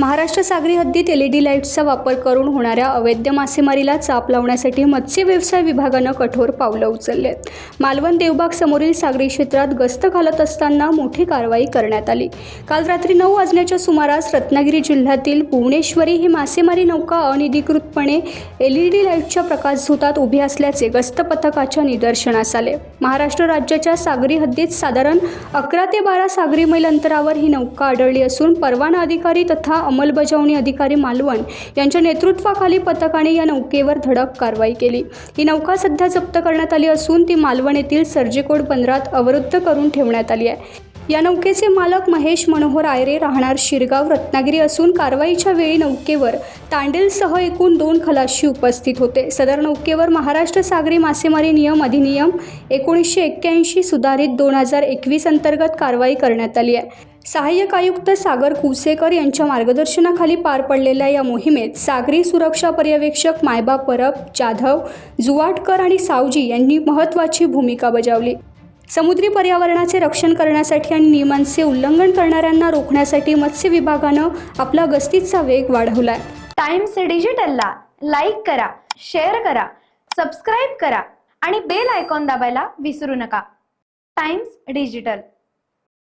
महाराष्ट्र सागरी हद्दीत LED लाईट्सचा वापर करून होणाऱ्या अवैध मासेमारीला चाप लावण्यासाठी मत्स्य व्यवसाय विभागानं कठोर पावलं उचलली आहेत। मालवण देवबाग समोरील सागरी क्षेत्रात गस्त घालत असताना मोठी कारवाई करण्यात आली। काल रात्री 9 वाजण्याच्या सुमारास रत्नागिरी जिल्ह्यातील भुवनेश्वरी ही मासेमारी नौका अनधिकृतपणे LED लाईटच्या प्रकाशझोतात उभी असल्याचे गस्त पथकाच्या निदर्शनास आले। महाराष्ट्र राज्याच्या सागरी हद्दीत साधारण 11 ते 12 सागरी मैल अंतरावर ही नौका आढळली असून परवाना अधिकारी तथा अंमलबजावणी अधिकारी मालवण यांच्या नेतृत्वाखाली पथकाने या नौकेवर धडक कारवाई केली। ही नौका सध्या जप्त करण्यात आली असून ती मालवण येथील सर्जेकोड बंदरात अवरुद्ध करून ठेवण्यात आली आहे। या नौकेचे मालक महेश मनोहर आयरे राहणार शिरगाव रत्नागिरी असून कारवाईच्या वेळी नौकेवर तांडेलसह एकूण 2 खलाशी उपस्थित होते। सदर नौकेवर महाराष्ट्र सागरी मासेमारी नियम अधिनियम 1981 सुधारित 2021 अंतर्गत कारवाई करण्यात आली आहे। सहाय्यक आयुक्त सागर कुसेकर यांच्या मार्गदर्शनाखाली पार पडलेल्या या मोहिमेत सागरी सुरक्षा पर्यवेक्षक मायबा परब, जाधव, जुवाटकर आणि सावजी यांनी महत्त्वाची भूमिका बजावली। समुद्री पर्यावरणाचे रक्षण करण्यासाठी आणि नियमांचे उल्लंघन करणाऱ्यांना रोखण्यासाठी मत्स्य विभागानं आपला गस्तीचा वेग वाढवलाय। टाइम्स डिजिटलला लाईक करा, शेअर करा, सबस्क्राईब करा आणि बेल आयकॉन दाबायला विसरू नका। Times digital.